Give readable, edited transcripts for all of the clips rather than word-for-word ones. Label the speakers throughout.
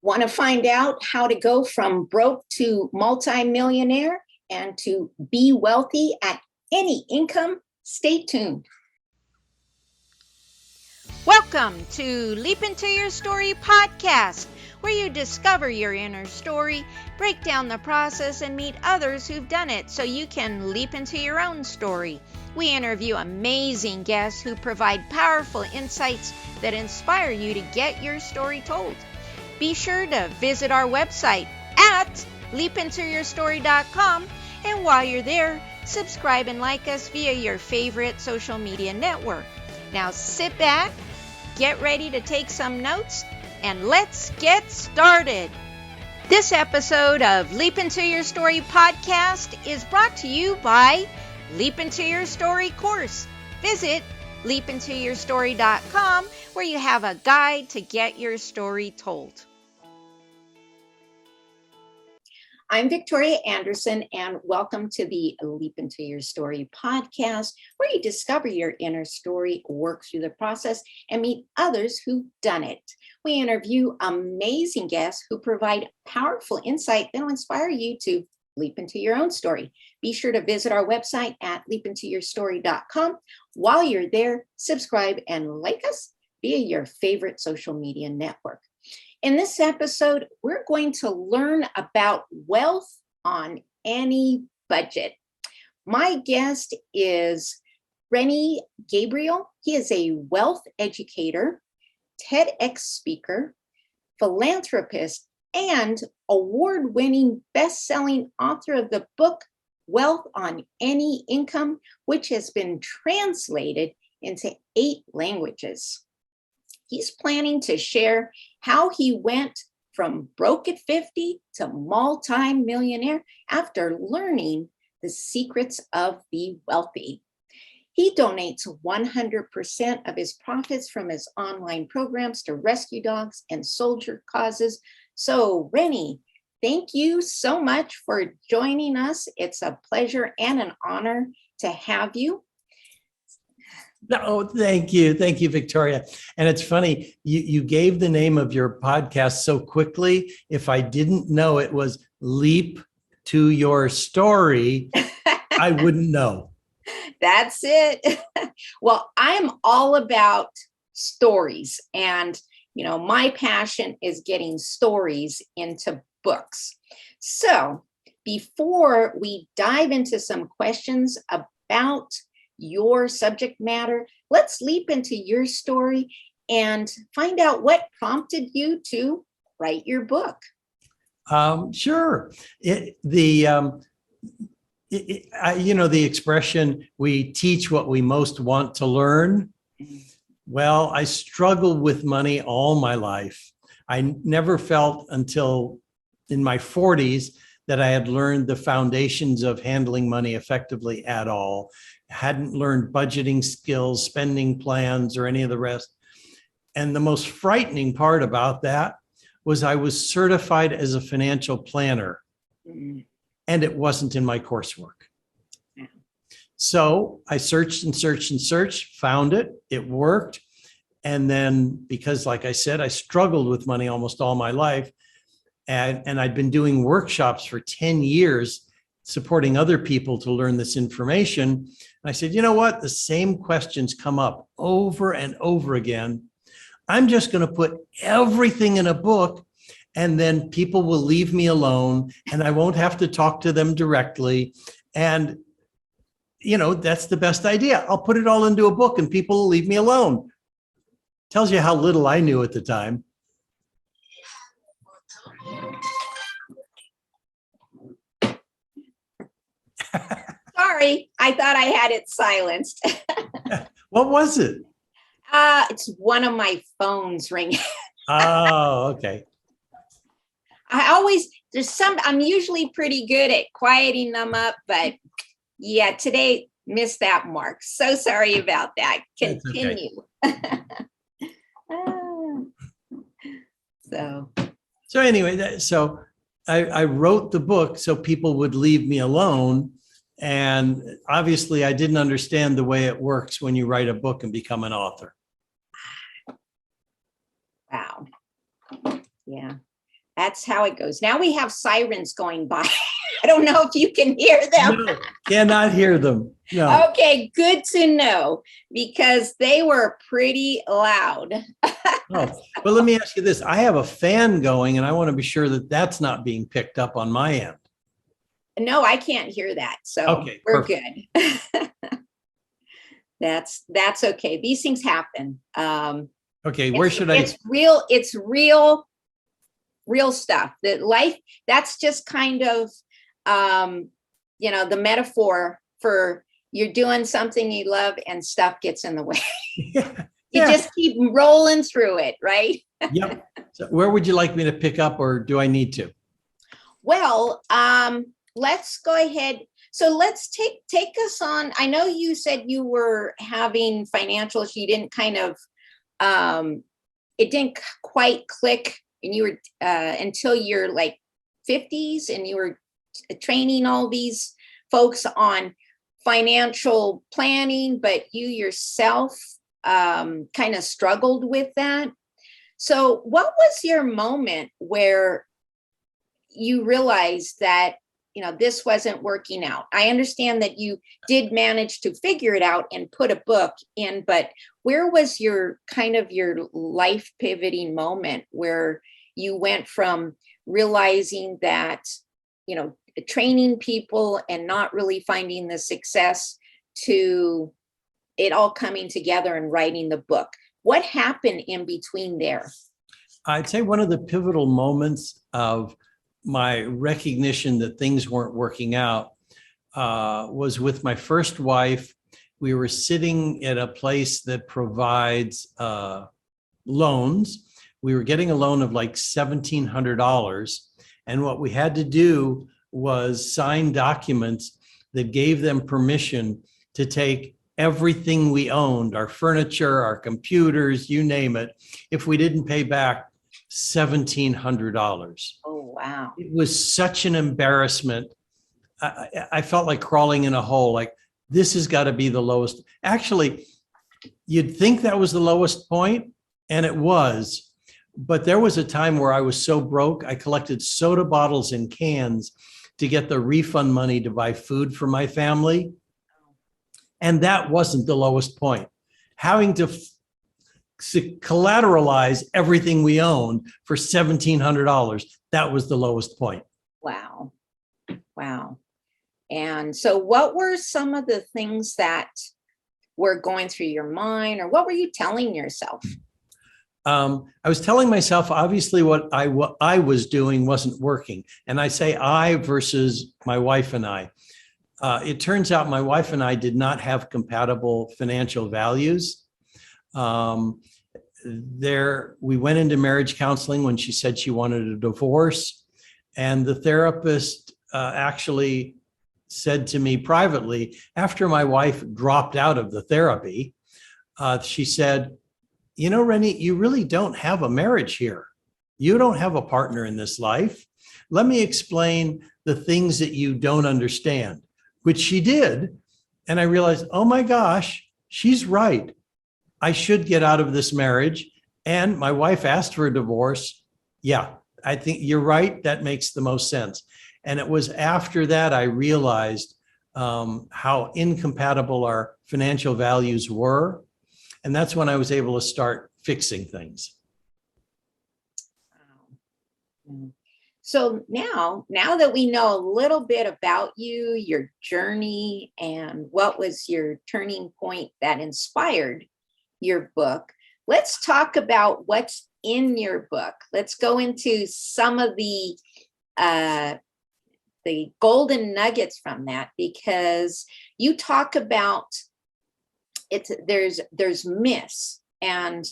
Speaker 1: Want to find out how to go from broke to multimillionaire and to be wealthy at any income? Stay tuned.
Speaker 2: Welcome to Leap Into Your Story podcast, where you discover your inner story, break down the process, and meet others who've done it so you can leap into your own story. We interview amazing guests who provide powerful insights that inspire you to get your story told. Be sure to visit our website at leapintoyourstory.com, and while you're there, subscribe and like us via your favorite social media network. Now sit back, get ready to take some notes, and let's get started. This episode of Leap Into Your Story podcast is brought to you by Leap Into Your Story course. Visit leapintoyourstory.com, where you have a guide to get your story told.
Speaker 1: I'm Victoria Anderson, and welcome to the Leap Into Your Story podcast, where you discover your inner story, work through the process, and meet others who've done it. We interview amazing guests who provide powerful insight that will inspire you to leap into your own story. Be sure to visit our website at leapintoyourstory.com. While you're there, subscribe and like us via your favorite social media network. In this episode, we're going to learn about wealth on any budget. My guest is Rennie Gabriel. He is a wealth educator, Tedx speaker, philanthropist, and award-winning best-selling author of the book Wealth on Any Income, which has been translated into 8 languages. He's planning to share how he went from broke at 50 to multi-millionaire after learning the secrets of the wealthy. He donates 100% of his profits from his online programs to rescue dogs and soldier causes. So, Rennie, thank you so much for joining us. It's a pleasure and an honor to have you.
Speaker 3: No, thank you. Thank you, Victoria. And it's funny, you gave the name of your podcast so quickly. If I didn't know it was Leap to Your Story, I wouldn't know.
Speaker 1: That's it. Well, I'm all about stories. And, my passion is getting stories into books. So before we dive into some questions about your subject matter, let's leap into your story and find out what prompted you to write your book.
Speaker 3: Sure. The expression, we teach what we most want to learn. Well, I struggled with money all my life. I never felt until in my 40s that I had learned the foundations of handling money effectively at all. Hadn't learned budgeting skills, spending plans, or any of the rest. And the most frightening part about that was I was certified as a financial planner, and it wasn't in my coursework. So I searched and searched and searched, found it, it worked. And then because, like I said, I struggled with money almost all my life, and I'd been doing workshops for 10 years, supporting other people to learn this information. And I said, you know what? The same questions come up over and over again. I'm just going to put everything in a book, and then people will leave me alone and I won't have to talk to them directly. And, that's the best idea. I'll put it all into a book and people will leave me alone. Tells you how little I knew at the time.
Speaker 1: Sorry, I thought I had it silenced.
Speaker 3: What was it?
Speaker 1: It's one of my phones ringing.
Speaker 3: Oh, okay.
Speaker 1: I'm usually pretty good at quieting them up, but yeah, today missed that mark. So sorry about that. Continue. Okay.
Speaker 3: So anyway, so I wrote the book so people would leave me alone. And obviously I didn't understand the way it works when you write a book and become an author.
Speaker 1: Wow. Yeah. That's how it goes. Now we have sirens going by. I don't know if you can hear them.
Speaker 3: No, cannot hear them. No.
Speaker 1: Okay, good to know, because they were pretty loud.
Speaker 3: Oh, but let me ask you this. I have a fan going and I want to be sure that that's not being picked up on my end.
Speaker 1: No, I can't hear that. So
Speaker 3: Okay,
Speaker 1: we're
Speaker 3: perfect.
Speaker 1: good. That's okay. These things happen.
Speaker 3: Okay, where should I?
Speaker 1: It's real stuff. That life, that's just kind of the metaphor for you're doing something you love and stuff gets in the way.
Speaker 3: Yeah.
Speaker 1: You just keep rolling through it, right?
Speaker 3: Yep. So where would you like me to pick up, or do I need to?
Speaker 1: Well, let's go ahead. So let's take us on. I know you said you were having financials. You didn't it didn't quite click, and you were until you're like 50s, and you were training all these folks on financial planning, but you yourself kind of struggled with that. So what was your moment where you realized that, this wasn't working out? I understand that you did manage to figure it out and put a book in, but where was your life pivoting moment where you went from realizing that, training people and not really finding the success to it all coming together and writing the book? What happened in between there?
Speaker 3: I'd say one of the pivotal moments of my recognition that things weren't working out was with my first wife. We were sitting at a place that provides loans. We were getting a loan of like $1,700. And what we had to do was sign documents that gave them permission to take everything we owned, our furniture, our computers, you name it, if we didn't pay back $1,700.
Speaker 1: Oh, wow.
Speaker 3: It was such an embarrassment. I felt like crawling in a hole, like this has got to be the lowest. Actually, you'd think that was the lowest point, and it was. But there was a time where I was so broke, I collected soda bottles and cans to get the refund money to buy food for my family. And that wasn't the lowest point. Having to collateralize everything we owned for $1,700, that was the lowest point.
Speaker 1: Wow. Wow. And so what were some of the things that were going through your mind, or what were you telling yourself?
Speaker 3: I was telling myself, obviously, what I was doing wasn't working. And I say I versus my wife and I. It turns out my wife and I did not have compatible financial values. We went into marriage counseling when she said she wanted a divorce. And the therapist actually said to me privately, after my wife dropped out of the therapy, she said, Rennie, you really don't have a marriage here. You don't have a partner in this life. Let me explain the things that you don't understand, which she did. And I realized, oh my gosh, she's right. I should get out of this marriage. And my wife asked for a divorce. Yeah, I think you're right. That makes the most sense. And it was after that I realized how incompatible our financial values were. And that's when I was able to start fixing things.
Speaker 1: So now that we know a little bit about you, your journey, and what was your turning point that inspired your book, let's talk about what's in your book. Let's go into some of the golden nuggets from that, because you talk about there's myths and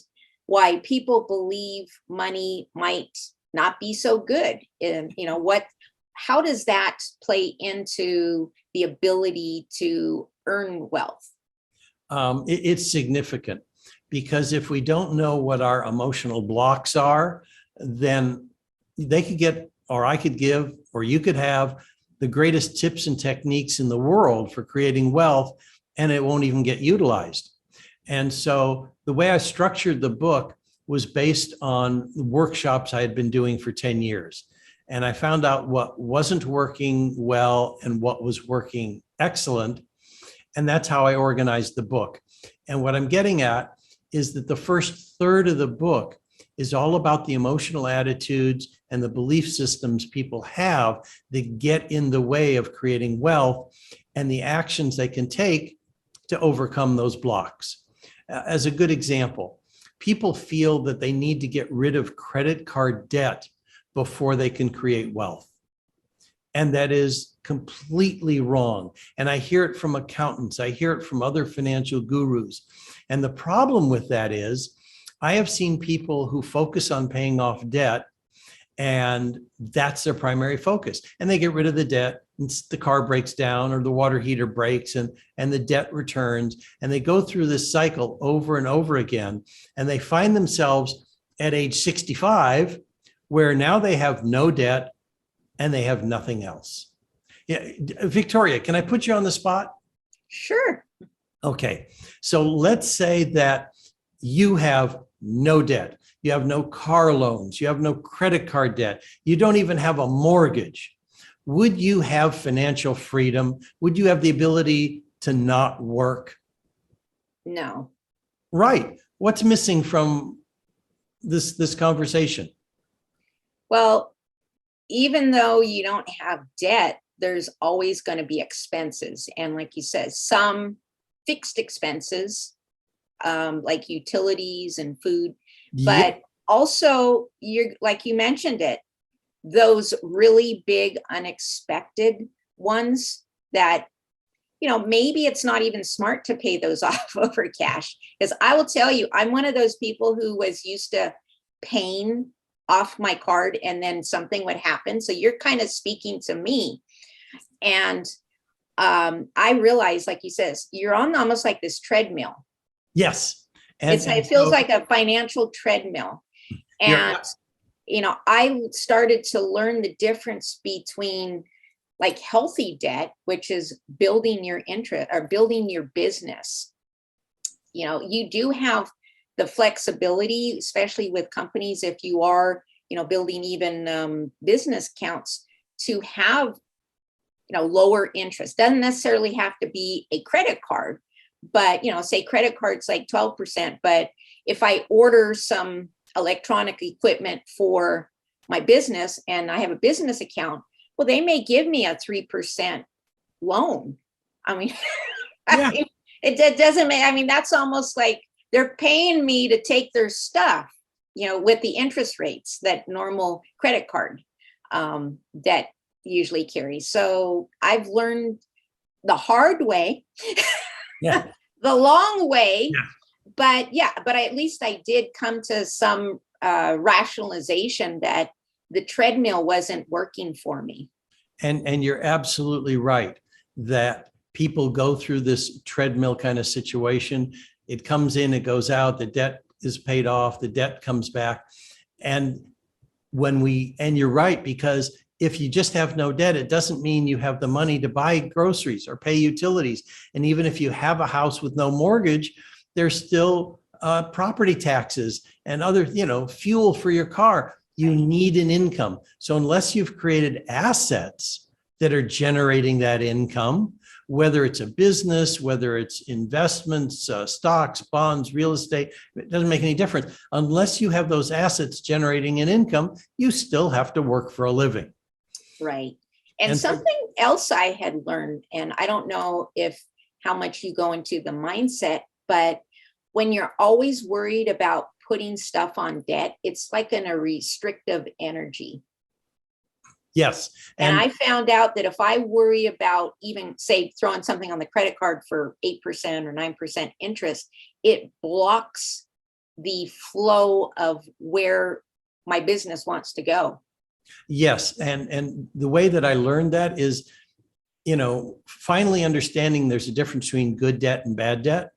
Speaker 1: why people believe money might not be so good. And how does that play into the ability to earn wealth?
Speaker 3: It's significant, because if we don't know what our emotional blocks are, then they could get, or I could give, or you could have the greatest tips and techniques in the world for creating wealth, and it won't even get utilized. And so the way I structured the book was based on workshops I had been doing for 10 years. And I found out what wasn't working well and what was working excellent. And that's how I organized the book. And what I'm getting at is that the first third of the book is all about the emotional attitudes and the belief systems people have that get in the way of creating wealth and the actions they can take to overcome those blocks. As a good example, people feel that they need to get rid of credit card debt before they can create wealth. And that is completely wrong. And I hear it from accountants. I hear it from other financial gurus. And the problem with that is I have seen people who focus on paying off debt, and that's their primary focus. And they get rid of the debt, and the car breaks down or the water heater breaks, and the debt returns. And they go through this cycle over and over again. And they find themselves at age 65, where now they have no debt and they have nothing else. Yeah, Victoria, can I put you on the spot?
Speaker 1: Sure.
Speaker 3: Okay. So let's say that you have no debt. You have no car loans. You have no credit card debt. You don't even have a mortgage. Would you have financial freedom? Would you have the ability to not work?
Speaker 1: No.
Speaker 3: Right. What's missing from this conversation?
Speaker 1: Well, even though you don't have debt, there's always going to be expenses. And like you said, some fixed expenses, like utilities and food, but also you're, like you mentioned it, those really big unexpected ones that, you know, maybe it's not even smart to pay those off over cash. Because I will tell you, I'm one of those people who was used to paying off my card and then something would happen. So you're kind of speaking to me. And I realized, like you said, you're on almost like this treadmill.
Speaker 3: Yes.
Speaker 1: It feels like a financial treadmill. And, you know, I started to learn the difference between like healthy debt, which is building your interest or building your business. You know, you do have the flexibility, especially with companies, if you are, you know, building even business accounts, to have, you know, lower interest. Doesn't necessarily have to be a credit card, but, you know, say credit cards like 12%. But if I order some electronic equipment for my business and I have a business account, well, they may give me a 3% loan. I mean,
Speaker 3: Yeah.
Speaker 1: it doesn't make, I mean, that's almost like they're paying me to take their stuff, you know, with the interest rates that normal credit card debt usually carries. So I've learned the hard way,
Speaker 3: Yeah.
Speaker 1: the long way,
Speaker 3: Yeah.
Speaker 1: but at least I did come to some rationalization that the treadmill wasn't working for me.
Speaker 3: And you're absolutely right that people go through this treadmill kind of situation. It comes in, it goes out, the debt is paid off, the debt comes back. And you're right, because if you just have no debt, it doesn't mean you have the money to buy groceries or pay utilities. And even if you have a house with no mortgage, there's still property taxes and other, you know, fuel for your car. You need an income. So unless you've created assets that are generating that income, whether it's a business, whether it's investments, stocks, bonds, real estate, it doesn't make any difference. Unless you have those assets generating an income, you still have to work for a living.
Speaker 1: Right. And something else I had learned, and I don't know how much you go into the mindset, but when you're always worried about putting stuff on debt, it's like a restrictive energy.
Speaker 3: Yes.
Speaker 1: And I found out that if I worry about even, say, throwing something on the credit card for 8% or 9% interest, it blocks the flow of where my business wants to go.
Speaker 3: Yes. And the way that I learned that is, you know, finally understanding there's a difference between good debt and bad debt.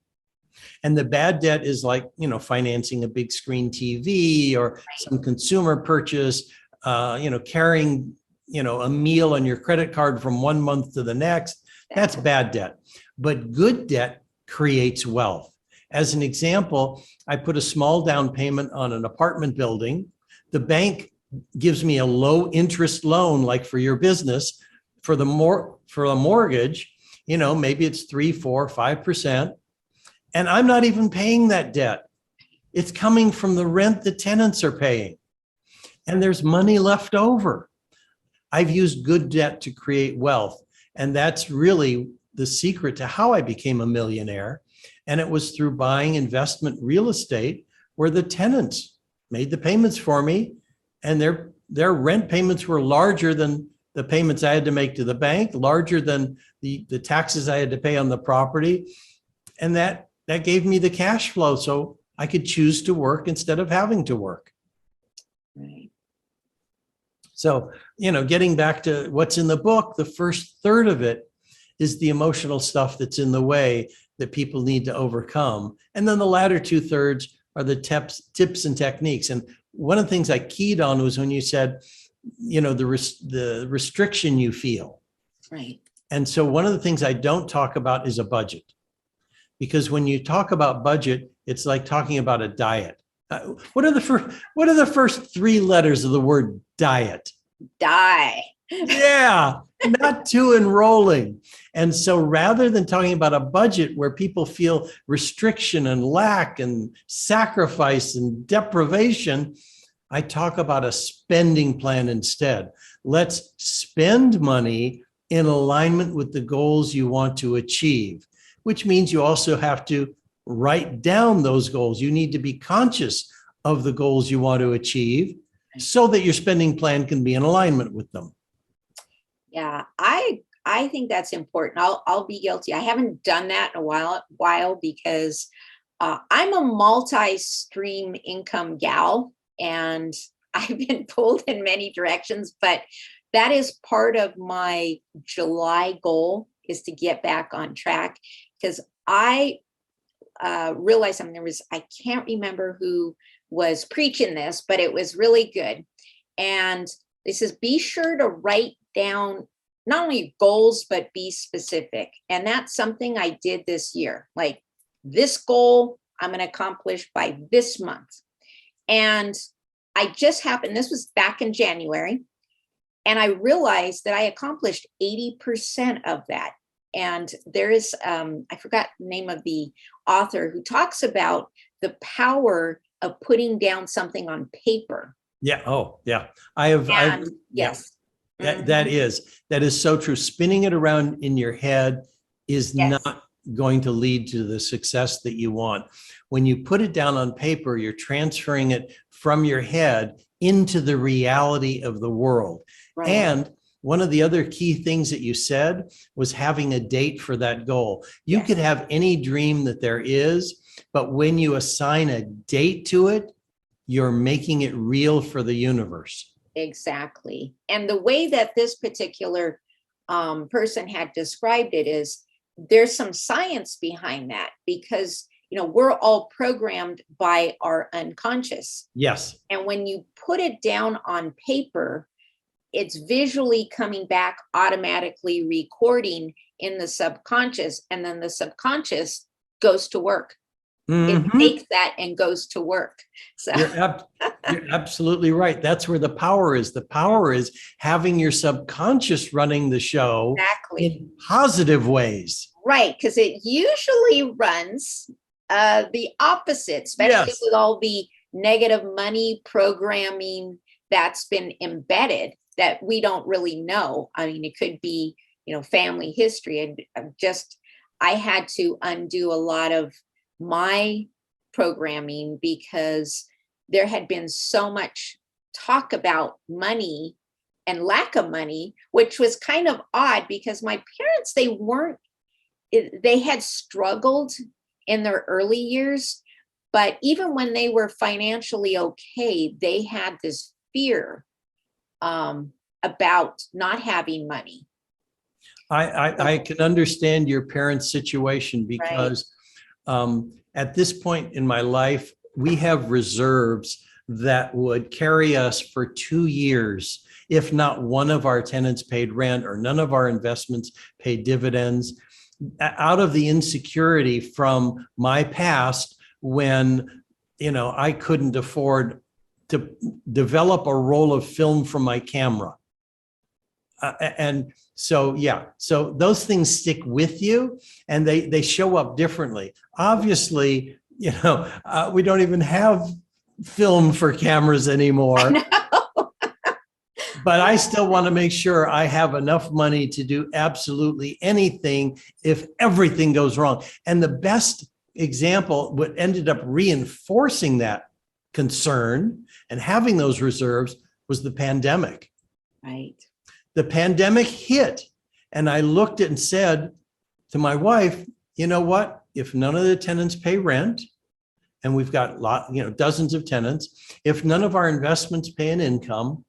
Speaker 3: And the bad debt is like, you know, financing a big screen TV or some consumer purchase, you know, carrying, you know, a meal on your credit card from one month to the next. That's bad debt. But good debt creates wealth. As an example, I put a small down payment on an apartment building. The bank gives me a low interest loan, like for your business, for a mortgage, maybe it's 3, 4, 5%. And I'm not even paying that debt. It's coming from the rent the tenants are paying. And there's money left over. I've used good debt to create wealth. And that's really the secret to how I became a millionaire. And it was through buying investment real estate where the tenants made the payments for me, and their rent payments were larger than the payments I had to make to the bank, larger than the taxes I had to pay on the property. And that gave me the cash flow so I could choose to work instead of having to work.
Speaker 1: Right.
Speaker 3: So, getting back to what's in the book, the first third of it is the emotional stuff that's in the way that people need to overcome. And then the latter 2/3 are the tips and techniques. And one of the things I keyed on was when you said, the restriction you feel.
Speaker 1: Right.
Speaker 3: And so one of the things I don't talk about is a budget. Because when you talk about budget, it's like talking about a diet. What are the first 3 letters of the word diet?
Speaker 1: Die.
Speaker 3: Yeah, not too enrolling. And so rather than talking about a budget where people feel restriction and lack and sacrifice and deprivation, I talk about a spending plan instead. Let's spend money in alignment with the goals you want to achieve, which means you also have to write down those goals. You need to be conscious of the goals you want to achieve so that your spending plan can be in alignment with them.
Speaker 1: Yeah, I think that's important. I'll be guilty. I haven't done that in a while because I'm a multi-stream income gal, and I've been pulled in many directions, but that is part of my July goal, is to get back on track, because I realized something. I can't remember who was preaching this, but it was really good. And it says, be sure to write down not only goals, but be specific. And that's something I did this year. Like, this goal I'm going to accomplish by this month. And I just happened, this was back in January, and I realized that I accomplished 80% of that. And there is, I forgot the name of the author who talks about the power of putting down something on paper.
Speaker 3: Yeah. Oh, yeah. Yes.
Speaker 1: Yeah.
Speaker 3: That is so true. Spinning it around in your head is not going to lead to the success that you want. When you put it down on paper, you're transferring it from your head into the reality of the world. Right. And one of the other key things that you said was having a date for that goal. You could have any dream that there is, but when you assign a date to it, you're making it real for the universe.
Speaker 1: Exactly. And the way that this particular person had described it is, there's some science behind that, because we're all programmed by our unconscious.
Speaker 3: Yes.
Speaker 1: And when you put it down on paper, it's visually coming back, automatically recording in the subconscious, and then the subconscious goes to work. It takes that and goes to work. So
Speaker 3: you're absolutely right. That's where the power is. The power is having your subconscious running the show in positive ways.
Speaker 1: Right, because it usually runs the opposite, especially with all the negative money programming that's been embedded that we don't really know. I mean, it could be, family history. And I had to undo a lot of my programming because there had been so much talk about money and lack of money, which was kind of odd because my parents, they had struggled in their early years, but even when they were financially okay, they had this fear about not having money.
Speaker 3: I can understand your parents' situation because at this point in my life, we have reserves that would carry us for 2 years if not one of our tenants paid rent or none of our investments paid dividends. out of the insecurity from my past when, I couldn't afford to develop a roll of film from my camera. And so, so those things stick with you and they show up differently. Obviously, we don't even have film for cameras anymore. But I still want to make sure I have enough money to do absolutely anything if everything goes wrong. And the best example, what ended up reinforcing that concern and having those reserves, was the pandemic.
Speaker 1: Right.
Speaker 3: The pandemic hit, and I looked at and said to my wife, you know what? If none of the tenants pay rent, and we've got dozens of tenants, if none of our investments pay an income,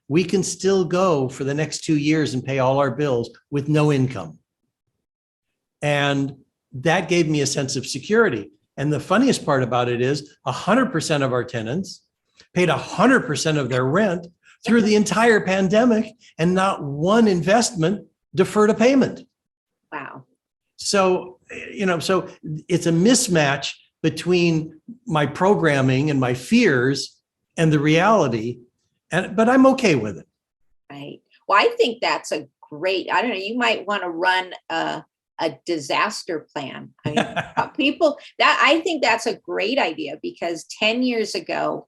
Speaker 3: we can still go for the next 2 years and pay all our bills with no income. And that gave me a sense of security. And the funniest part about it is 100% of our tenants paid 100% of their rent through the entire pandemic, and not one investment deferred a payment.
Speaker 1: Wow.
Speaker 3: So, so it's a mismatch between my programming and my fears and the reality. But I'm okay with it.
Speaker 1: Right. Well, I think that's a great, I don't know, you might want to run a disaster plan. I mean, I think that's a great idea, because 10 years ago,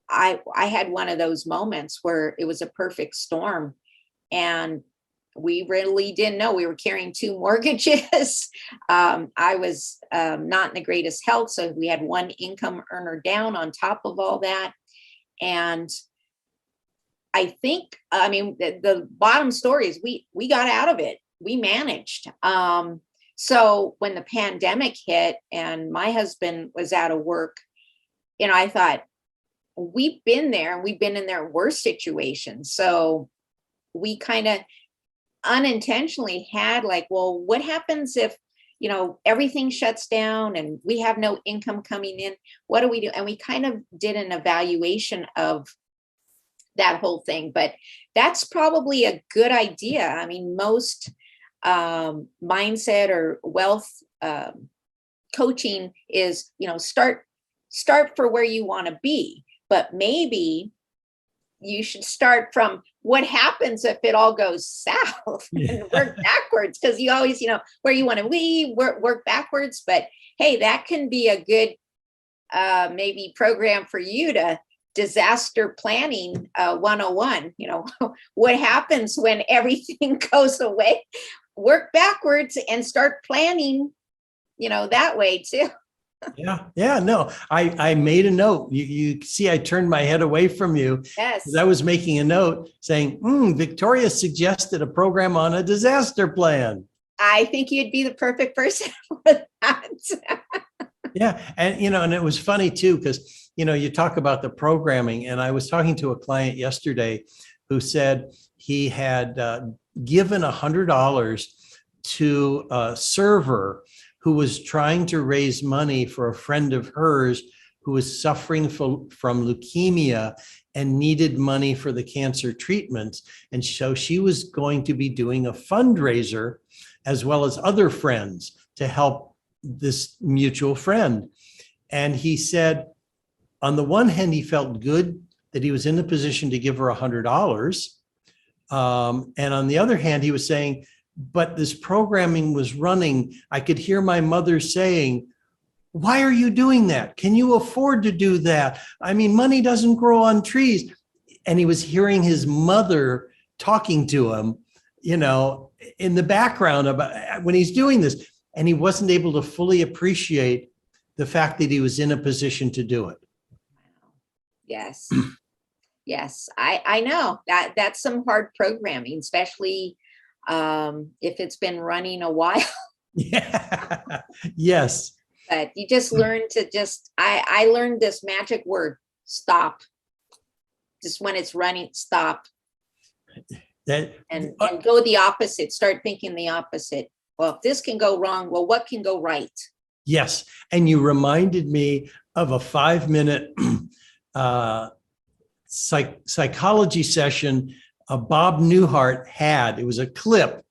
Speaker 1: I had one of those moments where it was a perfect storm and we really didn't know. We were carrying 2 mortgages. I was not in the greatest health. So we had one income earner down on top of all that. And I think, the bottom story is we got out of it. We managed. So when the pandemic hit and my husband was out of work, I thought, we've been there and we've been in their worst situations. So we kind of unintentionally had well, what happens if, everything shuts down and we have no income coming in? What do we do? And we kind of did an evaluation of that whole thing. But that's probably a good idea. I mean, most mindset or wealth coaching is, start for where you want to be. But maybe you should start from what happens if it all goes south and work backwards, because you always, where you want to work backwards. But hey, that can be a good maybe program for you to disaster planning 101. What happens when everything goes away? Work backwards and start planning, that way too.
Speaker 3: Yeah. No, I made a note. You see, I turned my head away from you.
Speaker 1: Yes.
Speaker 3: I was making a note saying, Victoria suggested a program on a disaster plan.
Speaker 1: I think you'd be the perfect person for that.
Speaker 3: Yeah. And, and it was funny too, because, you talk about the programming, and I was talking to a client yesterday who said he had given $100 to a server who was trying to raise money for a friend of hers who was suffering from leukemia and needed money for the cancer treatments. And so she was going to be doing a fundraiser as well as other friends to help this mutual friend. And he said, on the one hand, he felt good that he was in a position to give her $100. And on the other hand, he was saying, but this programming was running. I could hear my mother saying, why are you doing that? Can you afford to do that? I mean, money doesn't grow on trees. And he was hearing his mother talking to him, in the background about when he's doing this. And he wasn't able to fully appreciate the fact that he was in a position to do it.
Speaker 1: Yes. Yes. I know that's some hard programming, especially if it's been running a while.
Speaker 3: Yeah. Yes.
Speaker 1: But you just learn to I learned this magic word, stop. Just when it's running, stop. And go the opposite. Start thinking the opposite. Well, if this can go wrong, well, what can go right?
Speaker 3: Yes. And you reminded me of a 5-minute psychology session Bob Newhart had. It was a clip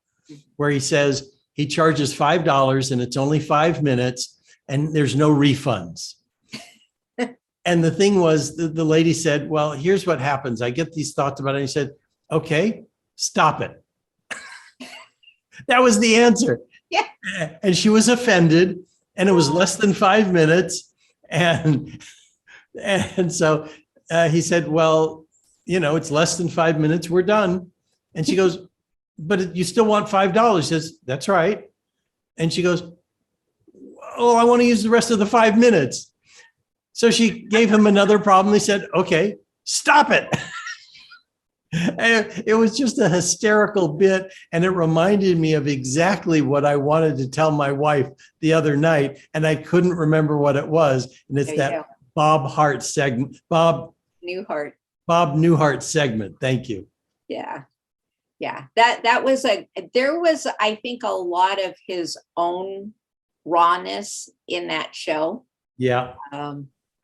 Speaker 3: where he says, he charges $5 and it's only 5 minutes and there's no refunds. And the thing was, the lady said, well, here's what happens. I get these thoughts about it. And he said, okay, stop it. That was the answer.
Speaker 1: Yeah.
Speaker 3: And she was offended, and it was less than 5 minutes. And so he said, well, it's less than 5 minutes. We're done. And she goes, but you still want $5. He says, that's right. And she goes, oh, I want to use the rest of the 5 minutes. So she gave him another problem. He said, okay, stop it. And it was just a hysterical bit. And it reminded me of exactly what I wanted to tell my wife the other night. And I couldn't remember what it was. And it's that Bob Hart segment, Bob Newhart segment. Thank you.
Speaker 1: Yeah. Yeah. There was, I think, a lot of his own rawness in that show.
Speaker 3: Yeah.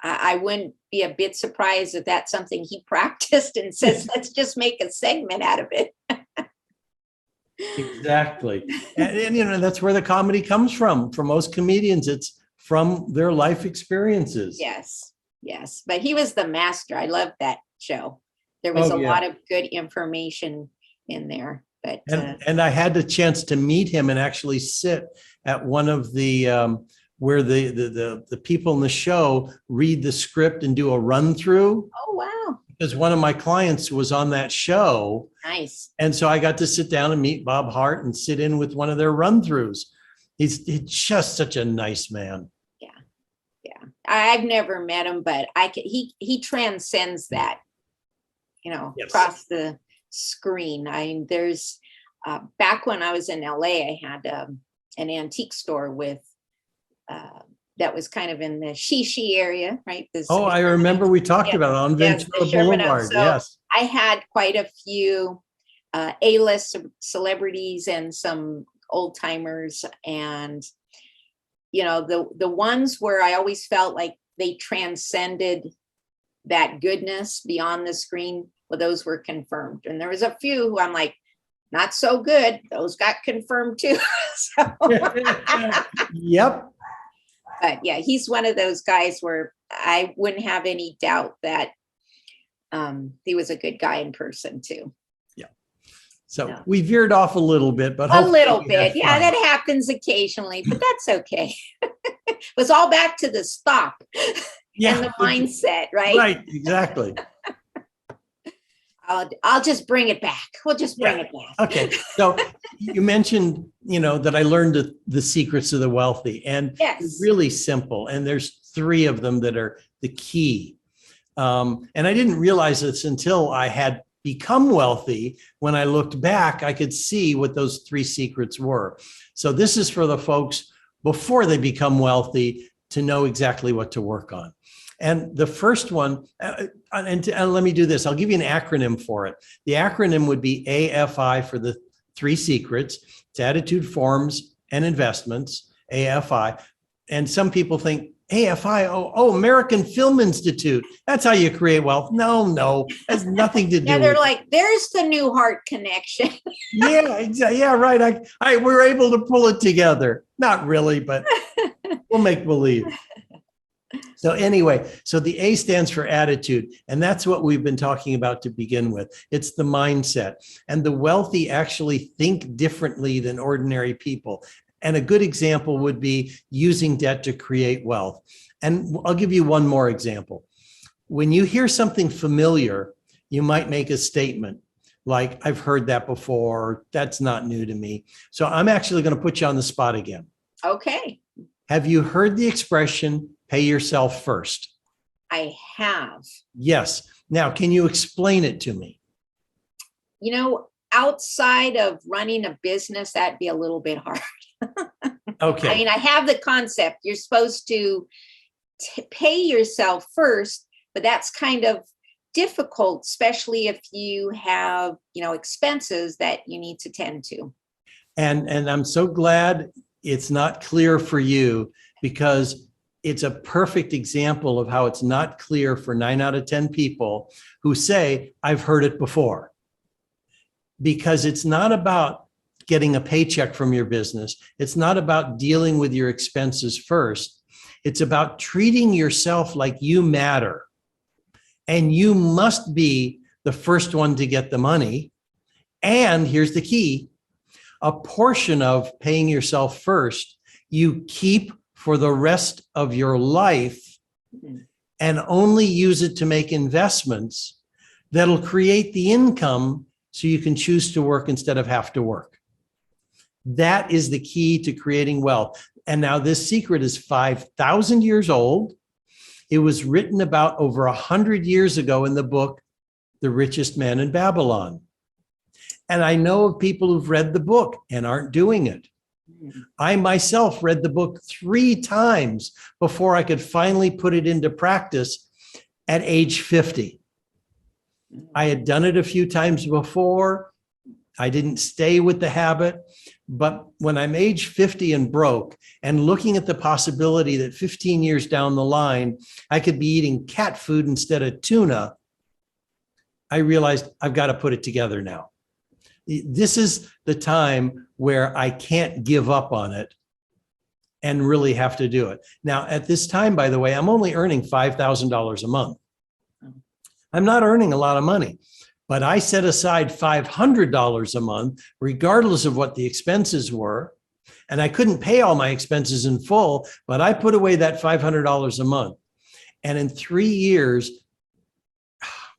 Speaker 1: I wouldn't be a bit surprised if that's something he practiced and says, let's just make a segment out of it.
Speaker 3: Exactly. And that's where the comedy comes from. For most comedians, it's from their life experiences.
Speaker 1: Yes. Yes. But he was the master. I loved that show. There was a lot of good information in there. But
Speaker 3: and I had the chance to meet him and actually sit at one of the where the people in the show read the script and do a run through.
Speaker 1: Oh, wow.
Speaker 3: Because one of my clients was on that show.
Speaker 1: Nice.
Speaker 3: And so I got to sit down and meet Bob Hart and sit in with one of their run throughs. He's just such a nice man.
Speaker 1: Yeah. Yeah. I've never met him, but he transcends that, yes, across the screen. There's back when I was in LA, I had an antique store with that was kind of in the Shishi area, right?
Speaker 3: I remember we talked about it on Ventura Boulevard.
Speaker 1: So
Speaker 3: yes.
Speaker 1: I had quite a few A-list celebrities and some old timers, and the ones where I always felt like they transcended that goodness beyond the screen. Well, those were confirmed, and there was a few who I'm like, not so good. Those got confirmed too.
Speaker 3: Yep.
Speaker 1: But yeah, he's one of those guys where I wouldn't have any doubt that he was a good guy in person too.
Speaker 3: Yeah. So we veered off a little bit, but
Speaker 1: a little bit. Yeah, that happens occasionally, but that's okay. It was all back to the stop and the mindset, right?
Speaker 3: Right, exactly.
Speaker 1: I'll just bring it back. We'll just bring it back.
Speaker 3: Okay. So you mentioned, that I learned the secrets of the wealthy, and it's really simple. And there's 3 of them that are the key. And I didn't realize this until I had become wealthy. When I looked back, I could see what those 3 secrets were. So this is for the folks before they become wealthy to know exactly what to work on. And the first one, and let me do this. I'll give you an acronym for it. The acronym would be AFI for the 3 secrets. It's attitude, forms, and investments, AFI. And some people think, AFI, American Film Institute. That's how you create wealth. No, has nothing to do with it.
Speaker 1: They're like, there's the Newhart connection.
Speaker 3: Yeah, exactly. Yeah, right. We're able to pull it together. Not really, but we'll make believe. So anyway, so the A stands for attitude, and that's what we've been talking about to begin with. It's the mindset, and the wealthy actually think differently than ordinary people. And a good example would be using debt to create wealth. And I'll give you one more example. When you hear something familiar, you might make a statement like, I've heard that before, that's not new to me. So I'm actually going to put you on the spot again.
Speaker 1: Okay.
Speaker 3: Have you heard the expression, pay yourself first?
Speaker 1: I have.
Speaker 3: Yes. Now, can you explain it to me?
Speaker 1: Outside of running a business, that'd be a little bit hard.
Speaker 3: Okay.
Speaker 1: I mean, I have the concept. You're supposed to pay yourself first, but that's kind of difficult, especially if you have, expenses that you need to tend to.
Speaker 3: And I'm so glad it's not clear for you, because it's a perfect example of how it's not clear for 9 out of 10 people who say, I've heard it before. Because it's not about getting a paycheck from your business. It's not about dealing with your expenses first. It's about treating yourself like you matter. And you must be the first one to get the money. And here's the key, a portion of paying yourself first, you keep for the rest of your life and only use it to make investments that'll create the income so you can choose to work instead of have to work. That is the key to creating wealth. And now this secret is 5,000 years old. It was written about over 100 years ago in the book, The Richest Man in Babylon. And I know of people who've read the book and aren't doing it. I myself read the book 3 times before I could finally put it into practice at age 50. I had done it a few times before. I didn't stay with the habit. But when I'm age 50 and broke and looking at the possibility that 15 years down the line, I could be eating cat food instead of tuna, I realized I've got to put it together now. This is the time where I can't give up on it and really have to do it. Now, at this time, by the way, I'm only earning $5,000 a month. I'm not earning a lot of money, but I set aside $500 a month, regardless of what the expenses were. And I couldn't pay all my expenses in full, but I put away that $500 a month. And in 3 years,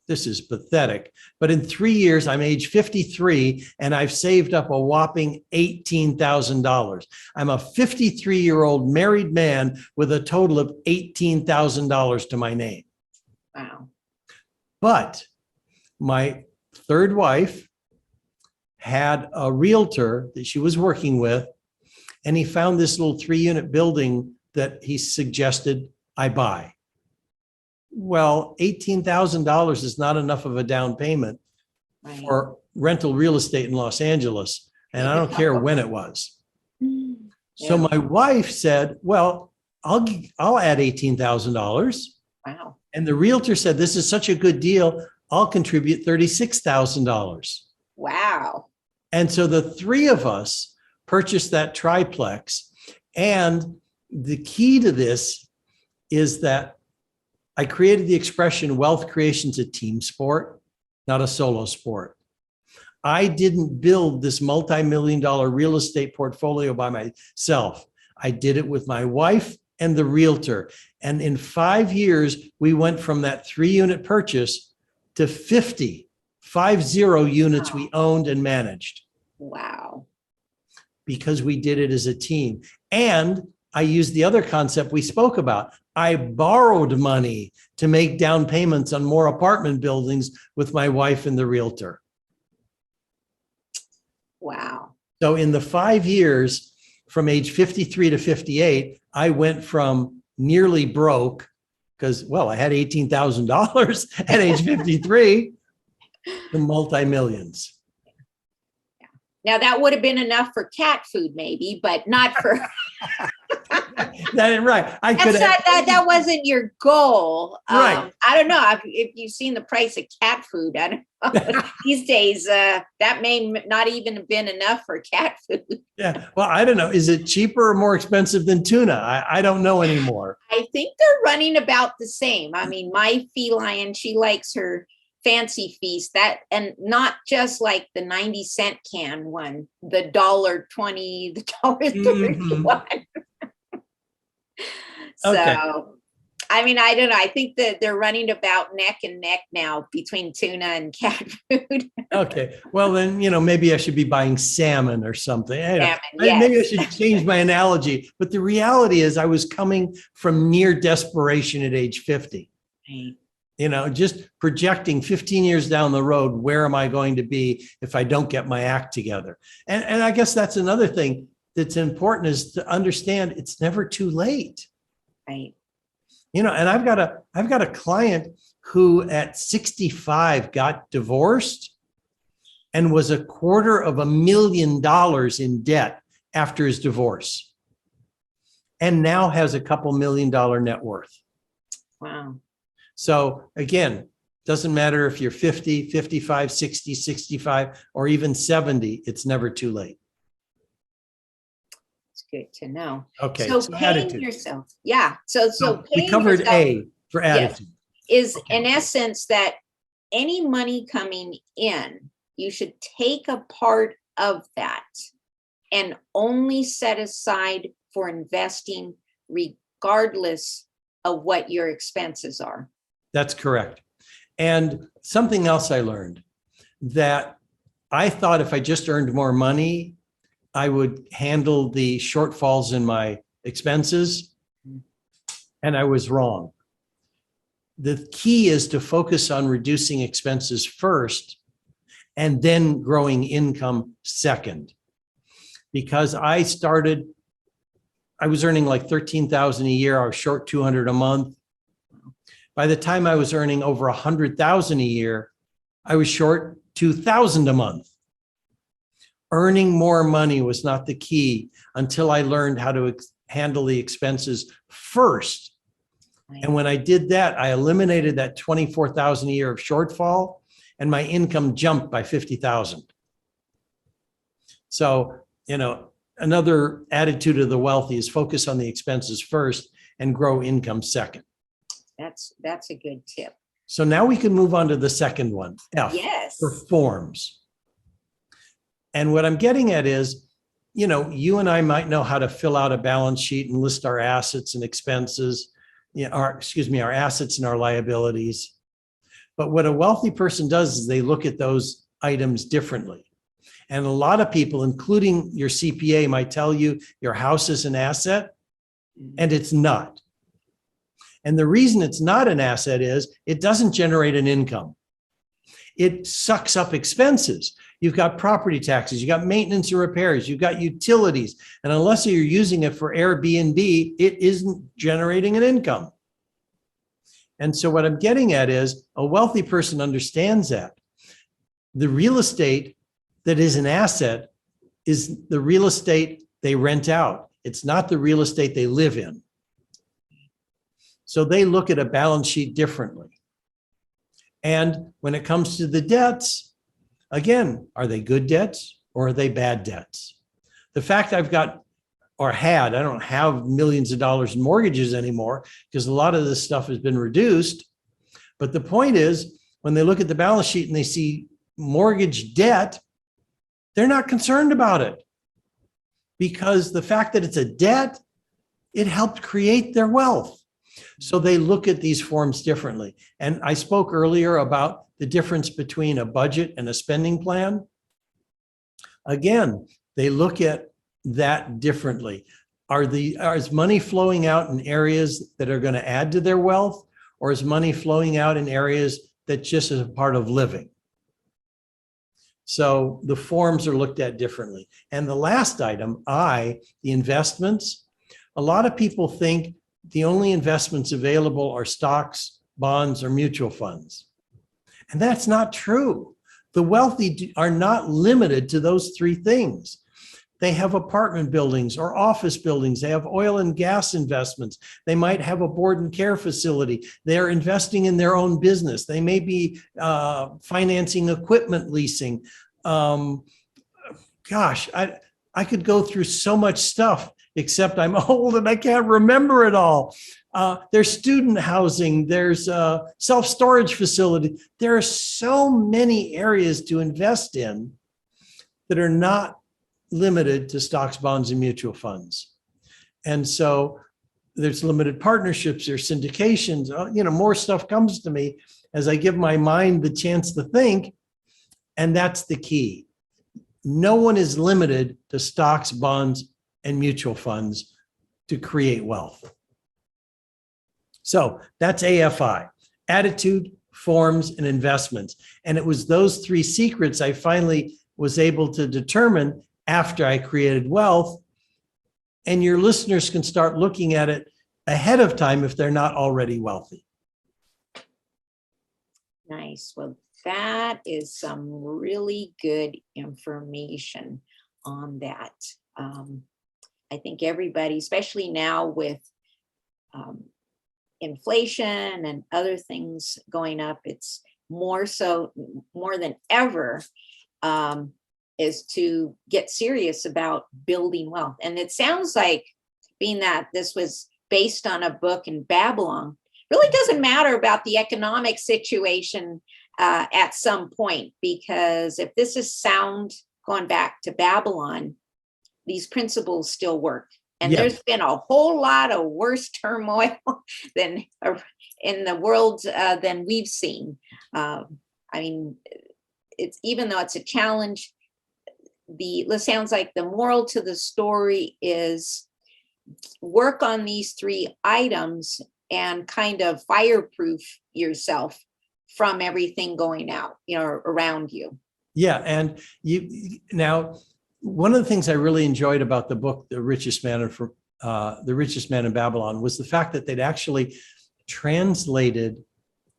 Speaker 3: this is pathetic, but in 3 years, I'm age 53 and I've saved up a whopping $18,000. I'm a 53-year-old married man with a total of $18,000 to my name.
Speaker 1: Wow.
Speaker 3: But my third wife had a realtor that she was working with, and he found this little 3-unit building that he suggested I buy. Well, $18,000 is not enough of a down payment for rental real estate in Los Angeles. And I don't care when it was. So my wife said, well, I'll add $18,000.
Speaker 1: Wow.
Speaker 3: And the realtor said, this is such a good deal, I'll contribute $36,000.
Speaker 1: Wow.
Speaker 3: And so the 3 of us purchased that triplex. And the key to this is that I created the expression wealth creation is a team sport, not a solo sport. I didn't build this multi-million-dollar real estate portfolio by myself. I did it with my wife and the realtor. And in 5 years, we went from that 3-unit purchase to 50 units we owned and managed.
Speaker 1: Wow.
Speaker 3: Because we did it as a team. And I used the other concept we spoke about. I borrowed money to make down payments on more apartment buildings with my wife and the realtor.
Speaker 1: Wow.
Speaker 3: So in the 5 years from age 53 to 58, I went from nearly broke because, well, I had $18,000 at age 53 to multi-millions.
Speaker 1: Now that would have been enough for cat food, maybe, but not for.
Speaker 3: That right. I could.
Speaker 1: That wasn't your goal.
Speaker 3: Right.
Speaker 1: I don't know if you've seen the price of cat food. I don't know. These days, that may not even have been enough for cat food.
Speaker 3: Yeah. Well, I don't know. Is it cheaper or more expensive than tuna? I don't know anymore.
Speaker 1: I think they're running about the same. I mean, my feline, she likes her fancy feast, that, and not just like the 90-cent can one, the $1.20, the $1.31. So,
Speaker 3: Okay.
Speaker 1: I mean, I don't know. I think that they're running about neck and neck now between tuna and cat food.
Speaker 3: Okay. Well, then, maybe I should be buying salmon or something.
Speaker 1: Salmon, yes.
Speaker 3: Maybe I should change my analogy. But the reality is I was coming from near desperation at age 50.
Speaker 1: Right.
Speaker 3: Just projecting 15 years down the road, where am I going to be if I don't get my act together? And I guess that's another thing that's important, is to understand it's never too late.
Speaker 1: Right.
Speaker 3: And I've got a client who at 65 got divorced and was $250,000 in debt after his divorce, and now has a couple $1 million net worth.
Speaker 1: Wow.
Speaker 3: So again, doesn't matter if you're 50, 55, 60, 65, or even 70, it's never too late.
Speaker 1: good to know.
Speaker 3: Okay,
Speaker 1: So
Speaker 3: so
Speaker 1: paying
Speaker 3: attitude.
Speaker 1: yourself, yeah. So
Speaker 3: So we
Speaker 1: paying
Speaker 3: covered
Speaker 1: yourself,
Speaker 3: A for
Speaker 1: yes,
Speaker 3: attitude.
Speaker 1: is
Speaker 3: Okay.
Speaker 1: in essence that any money coming in, you should take a part of that and only set aside for investing regardless of what your expenses are.
Speaker 3: That's correct. And something else I learned, that I thought if I just earned more money, I would handle the shortfalls in my expenses. And I was wrong. The key is to focus on reducing expenses first and then growing income second. Because I was earning like 13,000 a year. I was short 200 a month. By the time I was earning over 100,000 a year, I was short 2,000 a month. Earning more money was not the key until I learned how to handle the expenses first. And when I did that, I eliminated that 24,000 a year of shortfall, and my income jumped by 50,000. So, another attitude of the wealthy is focus on the expenses first and grow income second.
Speaker 1: That's a good tip.
Speaker 3: So now we can move on to the second one, F,
Speaker 1: Yes.
Speaker 3: for forms. And what I'm getting at is, you and I might know how to fill out a balance sheet and list our assets and expenses, our assets and our liabilities. But what a wealthy person does is they look at those items differently. And a lot of people, including your CPA, might tell you your house is an asset, and it's not. And the reason it's not an asset is it doesn't generate an income. It sucks up expenses. You've got property taxes, you've got maintenance and repairs, you've got utilities. And unless you're using it for Airbnb, it isn't generating an income. And so what I'm getting at is a wealthy person understands that. The real estate that is an asset is the real estate they rent out. It's not the real estate they live in. So they look at a balance sheet differently. And when it comes to the debts, again, are they good debts or are they bad debts? The fact I've got or had, I don't have millions of dollars in mortgages anymore because a lot of this stuff has been reduced. But the point is, when they look at the balance sheet and they see mortgage debt, they're not concerned about it because the fact that it's a debt, it helped create their wealth. So they look at these forms differently. And I spoke earlier about the difference between a budget and a spending plan. Again, they look at that differently. Is money flowing out in areas that are going to add to their wealth, or is money flowing out in areas that just is a part of living? So the forms are looked at differently. And the last item, I, the investments, a lot of people think the only investments available are stocks, bonds, or mutual funds. And that's not true. The wealthy are not limited to those three things. They have apartment buildings or office buildings. They have oil and gas investments. They might have a board and care facility. They're investing in their own business. They may be financing equipment leasing. I could go through so much stuff, except I'm old and I can't remember it all. There's student housing. There's self-storage facility. There are so many areas to invest in that are not limited to stocks, bonds, and mutual funds. And so there's limited partnerships, there's syndications, more stuff comes to me as I give my mind the chance to think. And that's the key. No one is limited to stocks, bonds, and mutual funds to create wealth. So that's AFI, attitude, forms, and investments. And it was those three secrets I finally was able to determine after I created wealth. And your listeners can start looking at it ahead of time if they're not already wealthy.
Speaker 1: Nice. Well, that is some really good information on that. I think everybody, especially now with inflation and other things going up, it's more than ever. is to get serious about building wealth. And it sounds like, being that this was based on a book in Babylon, really doesn't matter about the economic situation at some point, because if this is sound going back to Babylon, these principles still work. And
Speaker 3: Yes.
Speaker 1: there's been a whole lot of worse turmoil than in the world than we've seen. I mean, it's, even though it's a challenge, it sounds like the moral to the story is work on these 3 items and kind of fireproof yourself from everything going out, around you.
Speaker 3: Yeah. And now, one of the things I really enjoyed about the book, The Richest Man in Babylon, was the fact that they'd actually translated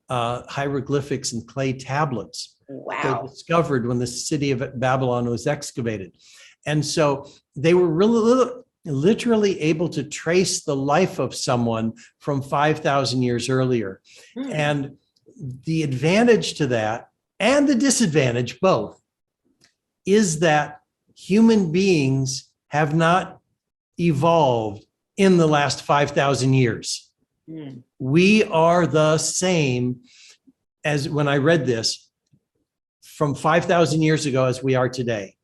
Speaker 3: hieroglyphics and clay tablets.
Speaker 1: Wow.
Speaker 3: They discovered when the city of Babylon was excavated. And so they were really literally able to trace the life of someone from 5,000 years earlier. And the advantage to that, and the disadvantage both, is that human beings have not evolved in the last 5,000 years. We are the same as when I read this from 5,000 years ago as we are today.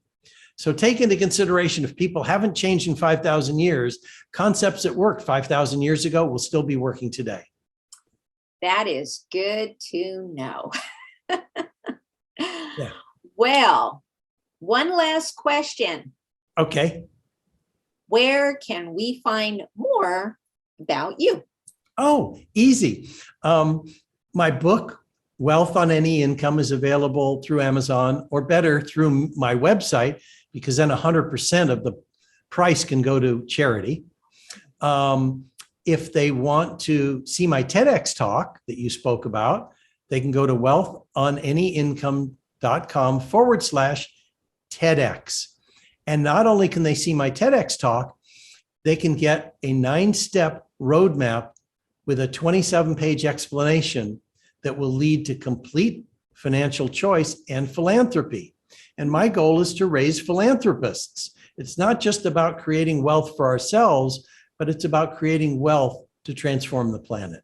Speaker 3: So take into consideration, if people haven't changed in 5,000 years, concepts that worked 5,000 years ago will still be working today.
Speaker 1: That is good to know.
Speaker 3: Yeah.
Speaker 1: Well, one last question.
Speaker 3: Okay.
Speaker 1: Where can we find more about you?
Speaker 3: Oh, easy. My book, Wealth on Any Income, is available through Amazon, or better, through my website, because then 100% of the price can go to charity. If they want to see my TEDx talk that you spoke about, they can go to wealthonanyincome.com/TEDx. And not only can they see my TEDx talk, they can get a 9-step roadmap with a 27-page explanation that will lead to complete financial choice and philanthropy. And my goal is to raise philanthropists. It's not just about creating wealth for ourselves, but it's about creating wealth to transform the planet.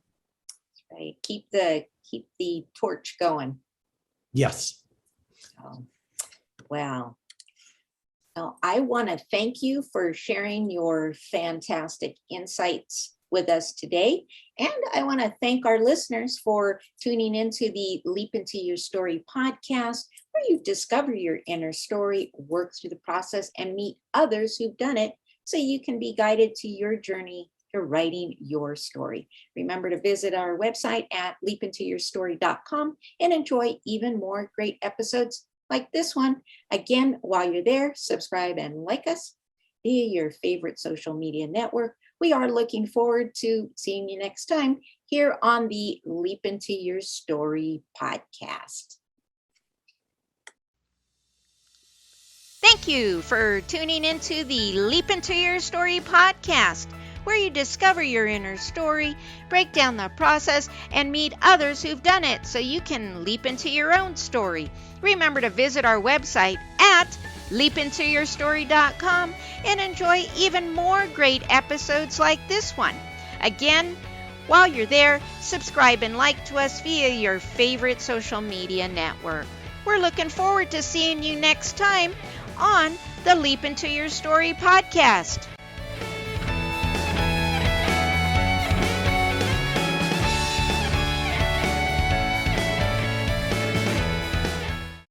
Speaker 1: Right. Keep the torch going.
Speaker 3: Yes.
Speaker 1: Oh, wow. Well, I want to thank you for sharing your fantastic insights with us today. And I want to thank our listeners for tuning into the Leap Into Your Story podcast, where you discover your inner story, work through the process, and meet others who've done it, so you can be guided to your journey to writing your story. Remember to visit our website at leapintoyourstory.com and enjoy even more great episodes like this one. Again, while you're there, subscribe and like us via your favorite social media network. We are looking forward to seeing you next time here on the Leap Into Your Story podcast.
Speaker 2: Thank you for tuning into the Leap Into Your Story podcast, where you discover your inner story, break down the process, and meet others who've done it so you can leap into your own story. Remember to visit our website at leapintoyourstory.com and enjoy even more great episodes like this one. Again, while you're there, subscribe and like to us via your favorite social media network. We're looking forward to seeing you next time on the Leap Into Your Story podcast.